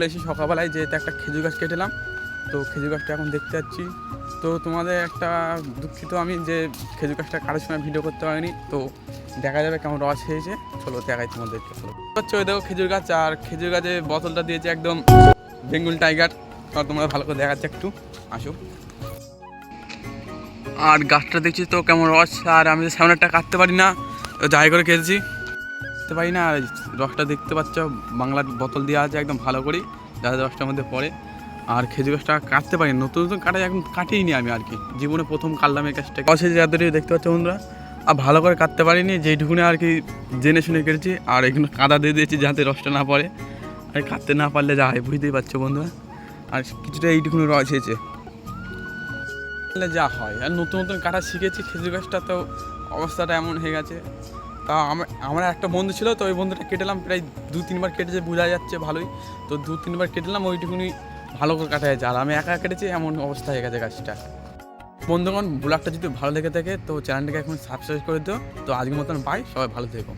এসে সকালবেলায় যেহেতু একটা খেজুর গাছ কেটেলাম, তো খেজুর গাছটা এখন দেখতে পাচ্ছি। তো তোমাদের একটা দুঃখিত আমি যে খেজুর গাছটা কারোর সময় ভিডিও করতে পারিনি, তো দেখা যাবে কেমন রস হয়েছে। চলো দেখাই তোমাদেরকে। হচ্ছে ওই দেখো খেজুর গাছ, আর খেজুর গাছে বোতলটা দিয়েছে একদম বেঙ্গল টাইগার। আর তোমরা ভালো করে দেখাচ্ছে, একটু আসো। আর গাছটা দেখছি তো কেমন রস, আর আমি তো সামনেরটা কাটতে পারি না, তো যাই করে কেটেছি কাটতে পারি না। আর রসটা দেখতে পাচ্ছ বাংলার বোতল দেওয়া আছে একদম ভালো করেই, যাতে রসটার মধ্যে পড়ে। আর খেজুর গাছটা কাটতে পারি, নতুন নতুন কাটা এখন কাটিনি আমি আর কি, জীবনে প্রথম কাটলাম এই গাছটা। রসে যাদের দেখতে পাচ্ছ বন্ধুরা, আর ভালো করে কাটতে পারিনি, যেইটুকুনে আর কি জেনে শুনে কেটেছি। আর এগুলো কাদা দিয়ে দিয়েছি যাতে রসটা না পড়ে, আর কাটতে না পারলে যা হয় বুঝতেই পারছো বন্ধুরা। আর কিছুটা এইটুকুনি রস হয়েছে যা হয়। আর নতুন নতুন কাটা শিখেছি খেজুর গাছটা, তো অবস্থাটা এমন হয়ে গেছে। তা আমার একটা বন্ধু ছিল, তো ওই বন্ধুটা কেটেলাম, প্রায় 2-3 বার কেটেছে, বোঝা যাচ্ছে ভালোই। তো 2-3 বার কেটেলাম, ওইটুকুনি ভালো করে কাটা হয়েছে। আর আমি একা কেটেছি, এমন অবস্থা হয়ে গেছে গাছটা। বন্ধুগণ, ব্লগটা যদি ভালো লেগে থাকে তো চ্যানেলটাকে এখন সাবস্ক্রাইব করে দিও। তো আজকের মতন বাই, সবাই ভালো থেকো।